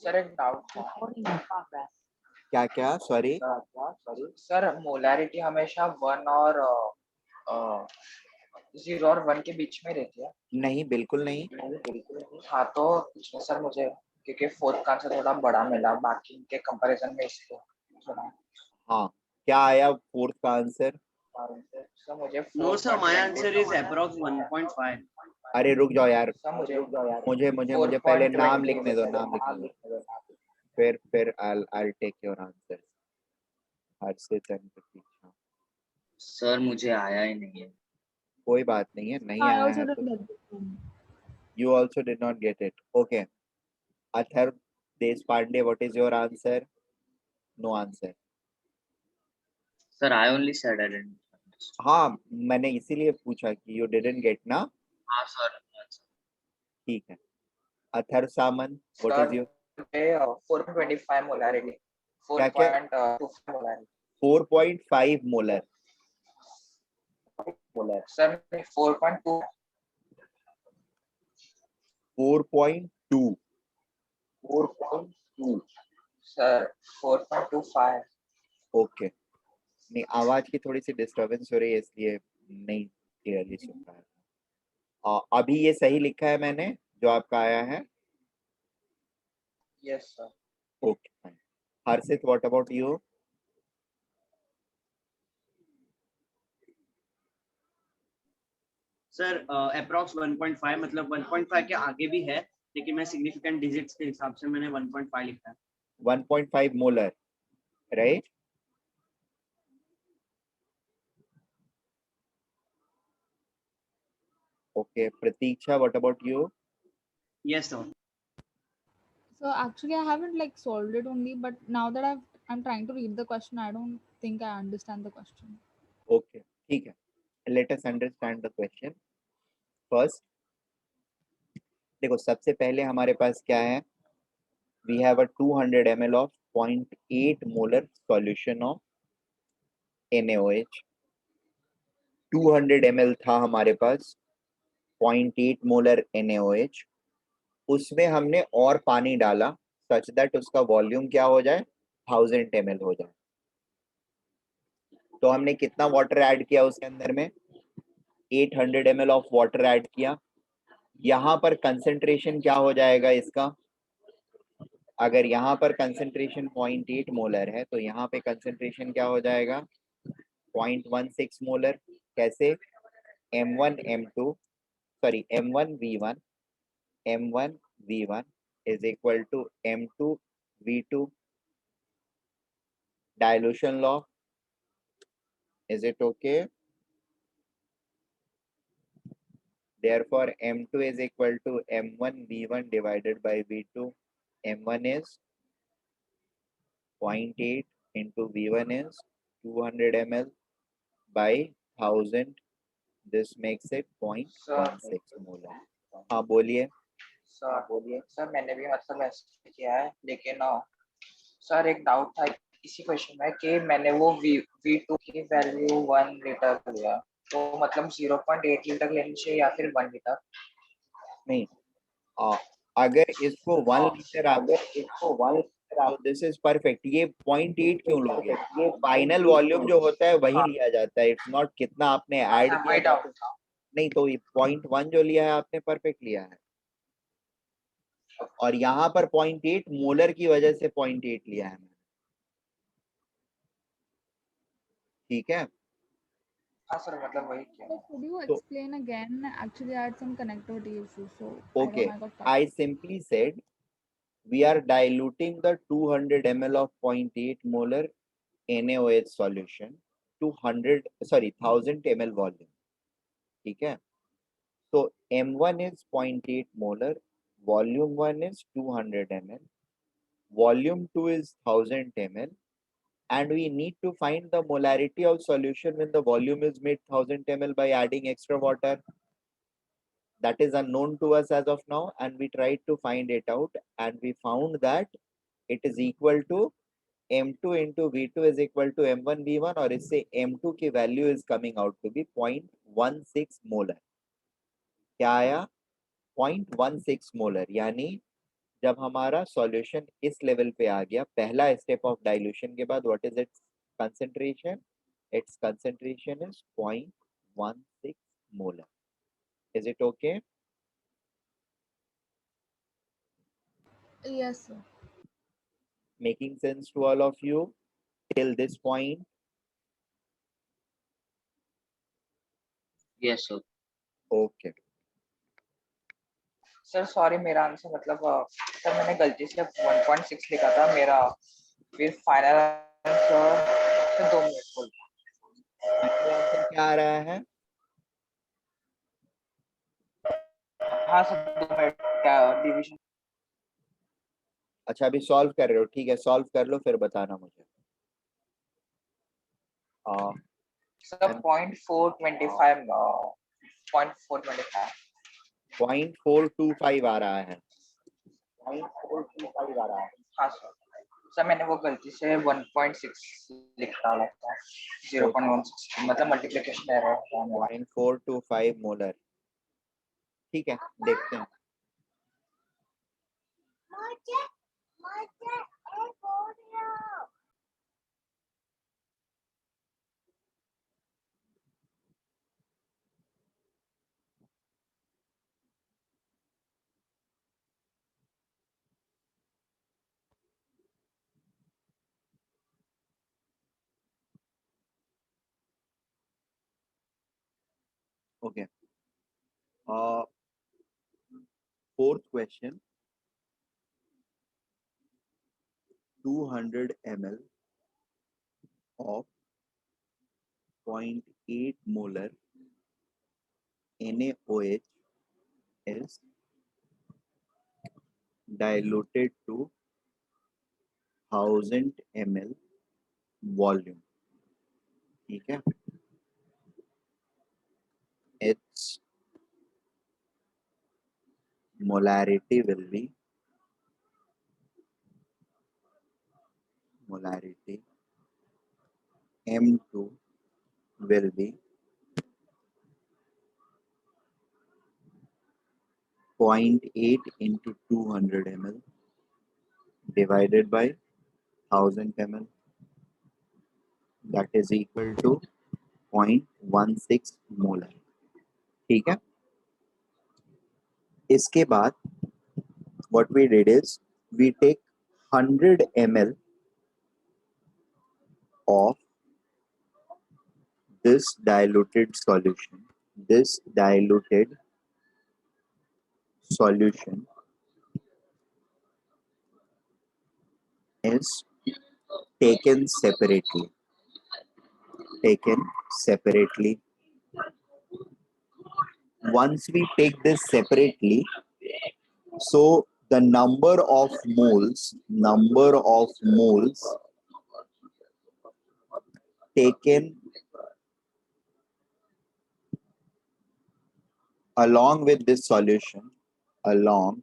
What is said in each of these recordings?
Sir एक doubt था। Recording in progress. क्या क्या? सॉरी सर मोलैरिटी हमेशा 1 और 0 और 1 के बीच में रहती है? नहीं, बिल्कुल नहीं। हाँ तो इसमें सर मुझे क्योंकि फोर्थ का आंसर थोड़ा बड़ा मिला बाकी के कंपैरिजन में, इसको थोड़ा। हाँ, क्या आया फोर्थ का आंसर? सर मुझे No, sir. My 4.20 answer is approx 1.5. अरे रुक जाओ यार, सर मुझे मुझे पहले नाम 4.20 लिखने दो, नाम लिखने दो, फिर I'll take your answer. Harshit and Pratiksha. Sir मुझे आया ही नहीं है। कोई बात नहीं है, नहीं I आया also है didn't तो get this one. you also did not get it. Okay. Athar Deshpande, what is your answer? No answer. Sir, I only said I didn't. हाँ, मैंने इसीलिए पूछा कि you didn't get ना। हाँ sir. ठीक है। अथर सामन, what is your? 4.25 मोलैरिटी। क्या क्या? 4.25 molarity 4.5 molar. Sir 4.2 4.2 sir 4.25। Okay. नहीं, आवाज की थोड़ी सी डिस्टरबेंस हो रही है इसलिए नहीं क्लियरली सुन पा रहा। अभी ये सही लिखा है मैंने जो आपका आया है? Yes sir. Okay fine. Harshit, what about you? Sir approx 1.5 मतलब 1.5 के आगे भी है, लेकिन मैं सिग्निफिकेंट डिजिट्स के हिसाब से मैंने 1.5 लिखा है। 1.5 molar, right? Okay, Pratiksha, what about you? Yes sir. So actually, I haven't like solved it only, but now that I'm trying to read the question, I don't think I understand the question. Okay, ठीक है। Let us understand the question first. देखो, सबसे पहले हमारे पास क्या है? We have a 200 ml of 0.8 molar solution of NaOH। 200 ml था हमारे पास 0.8 मोलर NaOH। उसमें हमने और पानी डाला सच दैट उसका वॉल्यूम क्या हो जाए? 1000 ml हो जाए। तो हमने कितना वाटर ऐड किया उसके अंदर में? 800 ml ऑफ वाटर ऐड किया। यहाँ पर कंसेंट्रेशन क्या हो जाएगा इसका? अगर यहाँ पर कंसेंट्रेशन 0.8 मोलर है तो यहाँ पे कंसेंट्रेशन क्या हो जाएगा? 0.16 मोलर। कैसे? M1 M2 sorry M1 V1 is equal to M2 V2 dilution law. Is it okay? Therefore M2 is equal to M1 V1 divided by V2. M1 is 0.8 into V1 is 200 ml by 1000. This makes it 0.16 molar. हाँ बोलिए। Sir मैंने भी मतलब ऐसे किया है, लेकिन sir एक डाउट था इसी क्वेश्चन में कि मैंने वो V2 की वैल्यू 1 लीटर लिया, तो मतलब 0.8 लीटर लेनी चाहिए या फिर 1 लीटर? नहीं, अगर इसको 1 लीटर तो दिस इज परफेक्ट। ये 0.8 क्यों लोगे? ये फाइनल वॉल्यूम जो होता है वही लिया जाता है, इट्स नॉट कितना आपने ऐड किया। डाउट था। नहीं तो ये 0.1 जो लिया है आपने परफेक्ट लिया है, और यहाँ पर 0.8 मोलर की वजह से 0.8 लिया है। ठीक है। हाँ सर मतलब वही किया। So could you So explain again? Actually, I had some connectivity issues, so okay, I got cut. I simply said we are diluting the 200 ml of 0.8 molar NaOH solution to 1000 ml volume. ठीक है। So M1 is 0.8 molar, volume 1 is 200 ml, volume 2 is 1000 ml, and we need to find the molarity of solution when the volume is made 1000 ml by adding extra water. That is unknown to us as of now, and we tried to find it out, and we found that it is equal to M2 into V2 is equal to M1 V1, और इससे M2 की value is coming out to be 0.16 molar. क्या आया? 0.16 molar. यानी जब हमारा solution इस level पे आ गया, पहला स्टेप ऑफ डाइल्यूशन के बाद, what is it's concentration? It's concentration is 0.16 molar. Is it okay? Yes, sir. Making sense to all of you till this point? Yes, sir. Okay. Sir sorry, मेरा answer मतलब sir मैंने गलती से 1.6 लिखा था मेरा, फिर फाइनल आंसर 2 मिनट बोल। आंसर क्या आ रहा है? हाँ सर 2 मिनट क्या डिवीजन। अच्छा, अभी सॉल्व कर रहे हो? ठीक है, सॉल्व कर लो फिर बताना मुझे. सर 0.425 0.425 0.425 आ रहा है. 0.425 आ रहा है. हाँ सर। सर मैंने वो गलती से 1.6 लिख डाला था, 0.16 मतलब मल्टीप्लिकेशन एरर था मेरा। 0.425 मोलर. ठीक है, देखते हैं. Okay. Fourth question. 200 ml of 0.8 molar NaOH is diluted to 1000 ml volume. ठीक है. Its molarity will be M2 will be 0.8 into 200 ml divided by 1000 ml, that is equal to 0.16 molar. ठीक है. इसके बाद what we did is we take 100 ml of this diluted solution. This diluted solution is taken separately. Once we take this separately, so the number of moles taken along with this solution, along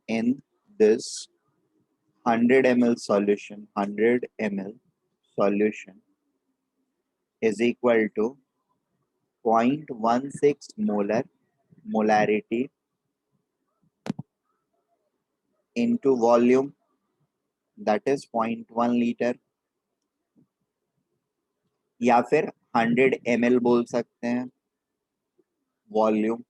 in this 100 ml solution, is equal to 0.16 molarity into volume, that is 0.1 liter, या फिर 100 ml बोल सकते हैं volume.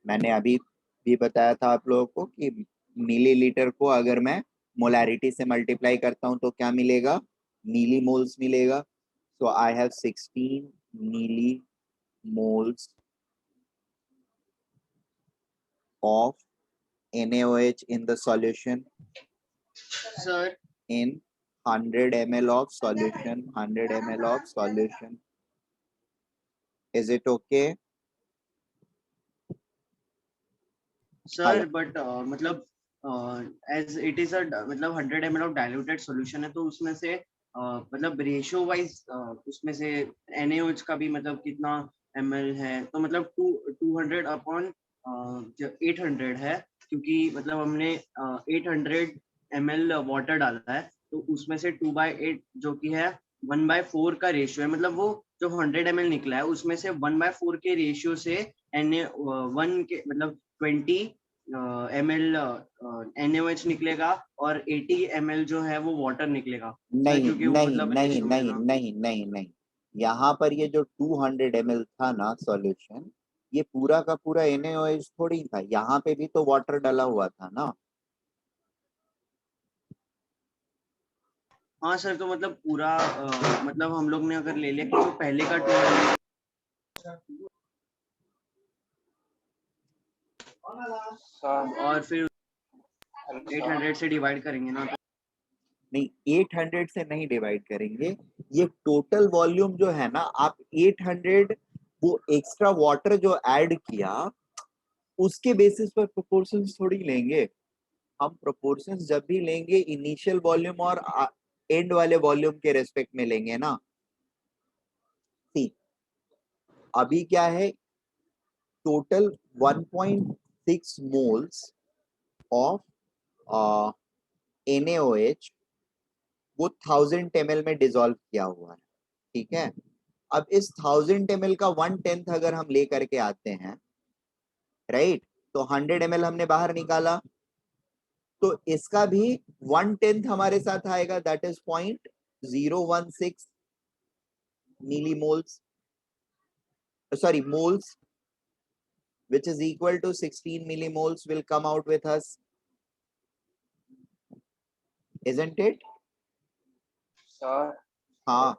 मैंने अभी भी बताया था आप लोगों को कि मिलीलीटर को अगर मैं मोलैरिटी से मल्टीप्लाई करता हूं तो क्या मिलेगा? मिली मोल्स मिलेगा. So I have 16 milli moles of NaOH in the solution. Sir. In 100 ml of solution, Is it okay? Sir, but मतलब as it is a मतलब 100 ml of diluted solution है, तो उसमें से मतलब रेशियो वाइज उसमें से NaOH का भी मतलब कितना ml है, तो मतलब 200 अपॉन 800 है, क्योंकि मतलब हमने 800 ml वाटर डाला है, तो उसमें से 2/8 जो कि है 1/4 का रेशियो है. मतलब वो जो 100 ml निकला है उसमें से 1/4 के रेशियो से Na1 के मतलब 20 ml NaOH निकलेगा और 80 ml जो है वो वाटर निकलेगा सर, नहीं क्योंकि वो नहीं मतलब नहीं रेशियो में नहीं ना। नहीं नहीं नहीं, यहाँ पर ये जो 200 ml था ना सॉल्यूशन, ये पूरा का पूरा NaOH थोड़ी था, यहाँ पे भी तो वाटर डाला हुआ था ना। हाँ सर, तो मतलब पूरा मतलब हम लोग ने अगर ले लिया कि जो पहले का 200 सर और फिर हेलो 800 से डिवाइड करेंगे ना, तो नहीं, 800 से नहीं डिवाइड करेंगे, ये टोटल वॉल्यूम जो है ना, आप 800 वो एक्स्ट्रा वाटर जो ऐड किया उसके बेसिस पर प्रोपोर्शंस थोड़ी लेंगे। हम प्रोपोर्शंस जब भी लेंगे इनिशियल वॉल्यूम और एंड वाले वॉल्यूम के रेस्पेक्ट में लेंगे ना। सी अभी क्या है, टोटल 1.6 मोल्स ऑफ NaOH वो 1000 ml में डिसॉल्व किया हुआ है, ठीक है। अब इस 1000 ml का 1/10 अगर हम ले करके आते हैं, राइट, तो 100 ml हमने बाहर निकाला, तो इसका भी 1/10 हमारे साथ आएगा, that is 0.016 millimoles, sorry moles, which is equal to 16 millimoles will come out with us, isn't it? Sir हाँ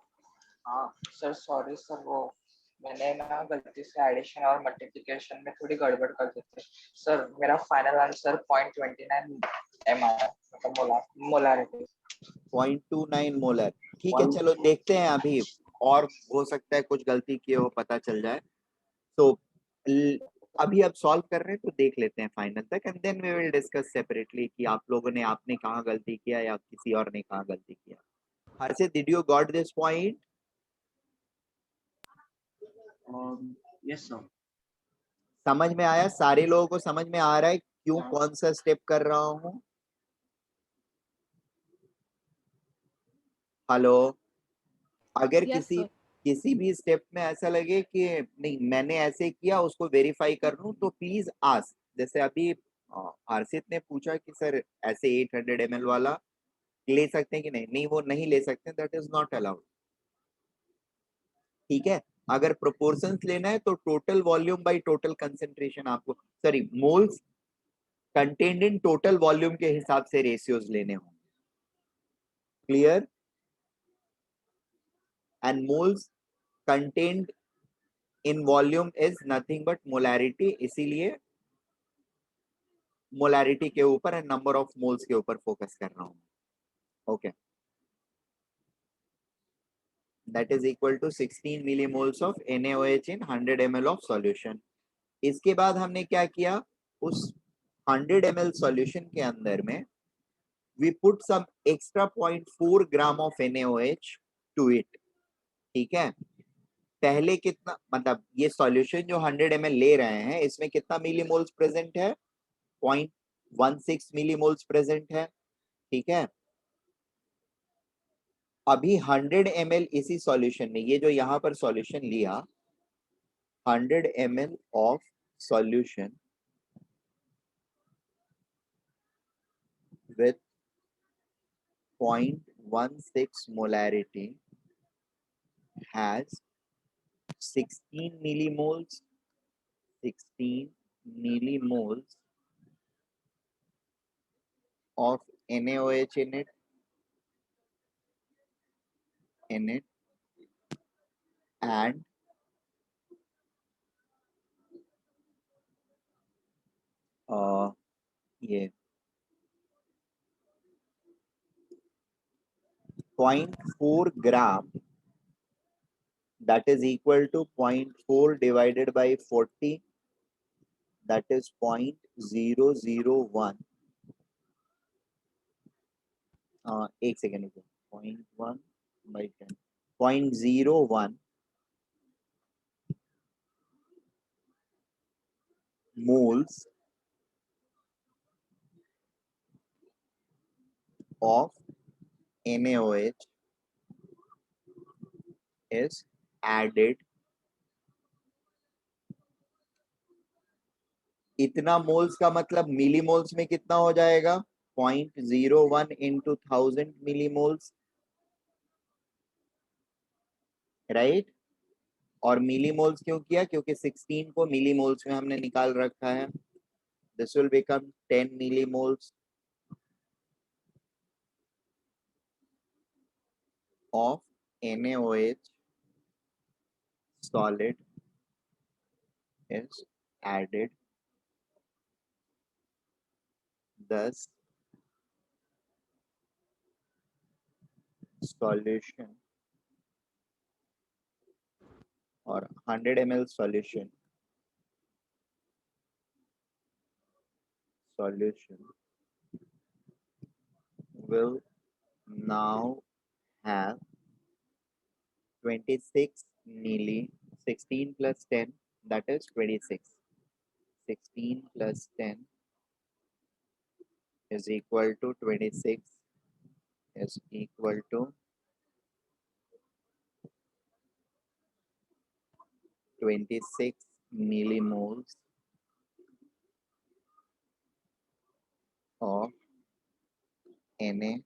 हाँ सर, सॉरी सर, वो मैंने ना गलती से एडिशन और मल्टीप्लिकेशन में थोड़ी गड़बड़ कर दी थी सर। मेरा फाइनल आंसर 0.29 m आया, मतलब मोलारिटी। 0.29 मोलर, ठीक है। चलो देखते हैं अभी, और हो सकता है कुछ गलती किए हो, पता चल जाए। तो अभी अब सॉल्व कर रहे हैं तो देख लेते हैं फाइनल तक, and then we will discuss separately कि आप लोगों ने, आपने कहाँ गलती किया या किसी और ने कहाँ गलती किया। Harshit, did you got this point? Yes sir. समझ में आया? सारे लोगों को समझ में आ रहा है क्यों कौन सा स्टेप कर रहा हूं? हेलो, अगर Yes, किसी sir. किसी भी स्टेप में ऐसा लगे कि नहीं मैंने ऐसे किया, उसको वेरीफाई कर लूं, तो प्लीज आस्क। जैसे अभी हर्षित ने पूछा कि सर ऐसे 800 ml वाला ले सकते हैं कि नहीं, नहीं वो नहीं ले सकते, दैट इज नॉट अलाउड, ठीक है। अगर प्रोपोर्शंस लेना है तो total volume by total concentration, आपको sorry moles contained in total volume के हिसाब से रेशियोज लेने होंगे, clear. And moles contained in volume is nothing but molarity, इसीलिए मोलैरिटी के ऊपर एंड नंबर ऑफ मोल्स के ऊपर फोकस कर रहा हूं। Okay, that is equal to 16 millimoles of NaOH in 100 ml of solution. इसके बाद हमने क्या किया, उस 100 ml सॉल्यूशन के अंदर में we put some extra 0.4 gram of NaOH to it, ठीक है। पहले कितना, मतलब ये सॉल्यूशन जो 100 ml ले रहे हैं इसमें कितना मिलीमोल्स प्रेजेंट है, 0.16 मिलीमोल्स प्रेजेंट है, ठीक है। अभी 100 ml इसी सॉल्यूशन में, ये जो यहाँ पर सॉल्यूशन लिया, 100 ml of solution with 0.16 molarity has 16 millimoles, 16 millimoles of NaOH in it, and ये 0.4 gram, that is equal to 0.4 divided by 40, that is 0.001, एक second, 0.1 by 10, 0.01 moles of NaOH is added इतना moles का मतलब मिली moles में कितना हो जाएगा? 0.01 into 1000 millimoles, right? और मिलीमोल्स क्यों किया? क्योंकि 16 को मिलीमोल्स में हमने निकाल रखा है. This will become 10 millimoles of NaOH solid is added. Thus, solution or 100 ml solution will now have 26 milli, 16 plus 10, that is 26. 16 plus 10 is equal to 26 is equal to 26 millimoles of NaOH.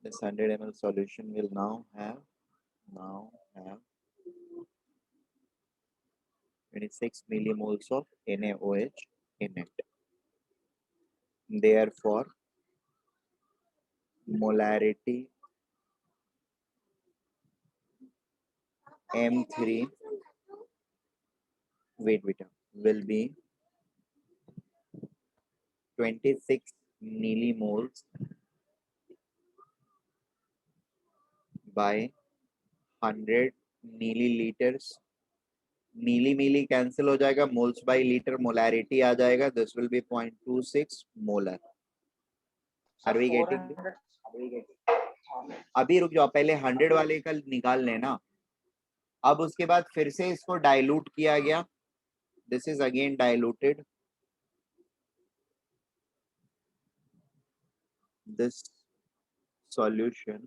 This 100 ml solution will now have 26 millimoles of NaOH in it. Therefore, molarity M3 will be 26 millimoles by 100 milliliters. Milli cancel हो जाएगा, moles by litre molarity आ जाएगा. This will be 0.26 molar. Are we getting? अभी रुक जाओ, पहले 100 वाले का निकाल लेना. अब उसके बाद फिर से इसको डाइल्यूट किया गया. This is again diluted. This solution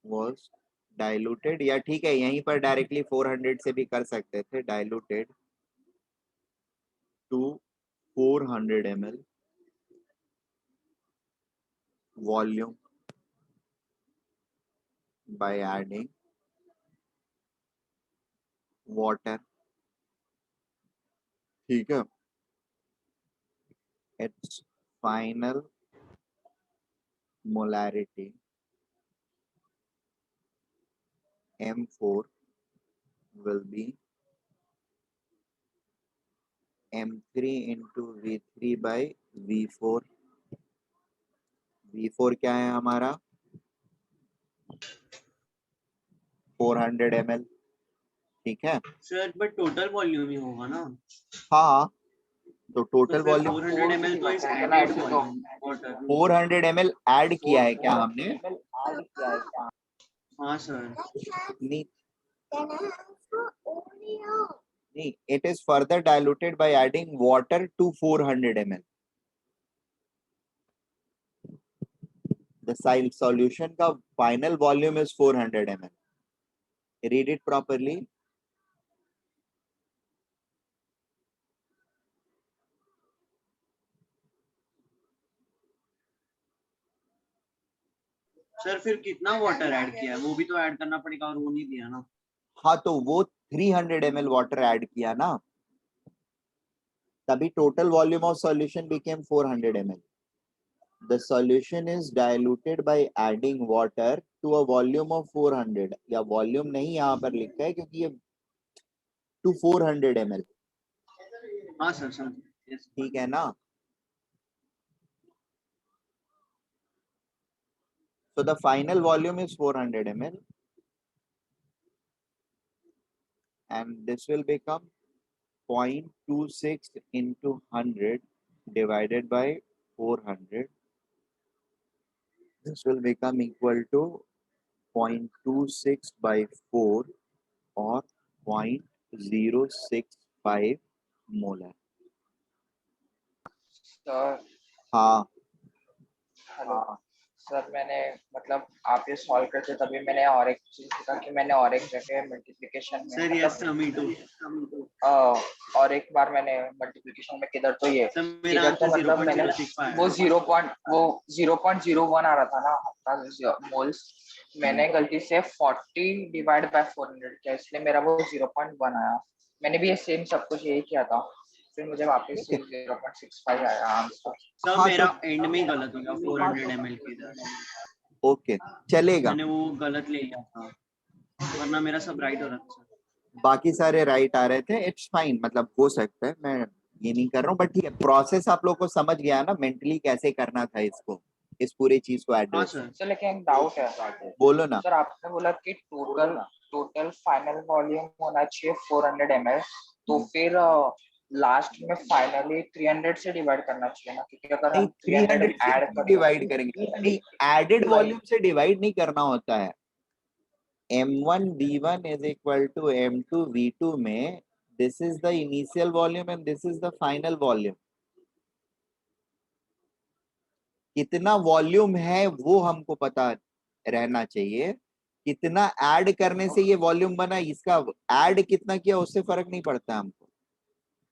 was diluted, या ठीक है यहीं पर डायरेक्टली 400 से भी कर सकते थे. diluted to 400 ml volume by adding water. ठीक है. its final molarity M4 will be M3 into V3 by V4. V4 क्या है हमारा? 400 ml. ठीक है. सर बट टोटल वॉल्यूम ही होगा ना. हाँ, तो तो टोटल फिर वॉल्यूम 400 ml तो is added volume water. 400 ml add किया है क्या हमने? हाँ सर. नहीं नहीं, it is further diluted by adding water to 400 ml. The solution का final volume is 400 ml. Read it properly. Sir फिर कितना वाटर ऐड किया है वो भी तो ऐड करना पड़ेगा और वो नहीं दिया ना. हाँ, तो वो 300 ml वाटर ऐड किया ना, तभी total volume of solution became 400 ml. The solution is diluted by adding water to a volume of 400. या वॉल्यूम नहीं यहाँ पर लिखा है क्योंकि ये to 400 ml. हाँ सर सर. ठीक है ना? So the final volume is 400 ml, and this will become 0.26 into 100 divided by 400. This will become equal to 0.26 by 4 or 0.065 molar. Sir हाँ, हेलो सर मैंने मतलब आप ये सॉल्व करते तभी मैंने और एक चीज सीखा कि मैंने और एक जगह मल्टीप्लिकेशन में sir yes sir me too और एक बार मैंने मल्टीप्लिकेशन में किधर तो ये सर मेरा किधर तो आंसर मतलब मैंने 0.065 वो 0.01 आ रहा था ना आपका मोल्स, मैंने गलती से 40 डिवाइड बाय 400 किया, इसलिए मेरा वो 0.1 आया। मैंने भी ये सेम सब कुछ यही किया था, फिर मुझे वापस से 0.65 आया आंसर। सर हाँ, मेरा तो एंड में ही गलत हो गया 400 ml के इधर, ओके चलेगा, मैंने वो गलत ले लिया था, वरना मेरा सब राइट हो रहा था सर। बाकी सारे राइट आ रहे थे, इट्स फाइन, मतलब हो सकता है, मैं ये नहीं कर रहा हूँ, बट ठीक है, प्रोसेस आप लोग को समझ गया ना मेंटली कैसे करना था इसको, इस पूरी चीज को हाँ एड्रेस। सर सर लेकिन एक डाउट है बोलो ना। सर, आपने बोला कि टोटल फाइनल वॉल्यूम होना चाहिए 400 ml, तो फिर लास्ट में फाइनली 300 से डिवाइड करना चाहिए ना, क्योंकि अगर नहीं, हम 300 300 से ऐड क्यों कर डिवाइड करेंगे, नहीं, एडेड वॉल्यूम से डिवाइड नहीं करना होता है। m1 v1 is equal to m2 v2 में this is the initial volume and this is the final volume। कितना वॉल्यूम है वो हमको पता रहना चाहिए, कितना ऐड करने से ये वॉल्यूम बना, इसका ऐड कितना किया उससे फर्क नहीं पड़ता हमको,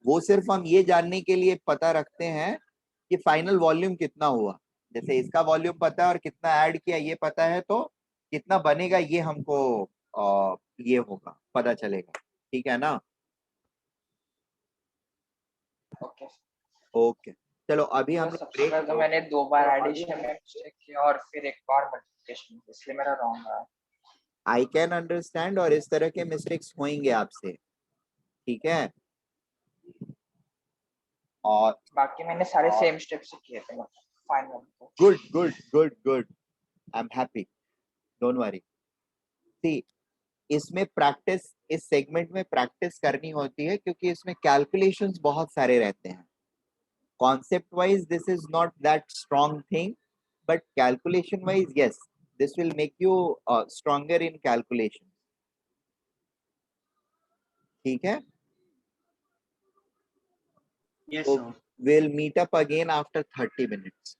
वो सिर्फ हम ये जानने के लिए पता रखते हैं कि फाइनल वॉल्यूम कितना हुआ। जैसे इसका वॉल्यूम पता है और कितना ऐड किया ये पता है, तो कितना बनेगा ये हमको ये होगा, पता चलेगा, ठीक है ना। ओके। ओके चलो अभी हम सबसे ब्रेक। पहले तो मैंने 2 बार एडिशन में मिस्टेक किया और फिर एक बार मल्टीप्लिकेशन में, इसलिए मेरा रॉन्ग आया। आई कैन अंडरस्टैंड, और इस तरह के मिस्टेक्स होंगे आपसे, ठीक है, और बाकी मैंने सारे सेम स्टेप्स किए थे फाइनल को। Good good good good, I am happy, don't worry. See, इसमें प्रैक्टिस, इस सेगमेंट में प्रैक्टिस करनी होती है क्योंकि इसमें कैलकुलेशंस बहुत सारे रहते हैं। Concept wise this is not that strong thing, but calculation wise yes, this will make you stronger in calculation, ठीक है। Yes So sir we'll meet up again after 30 minutes.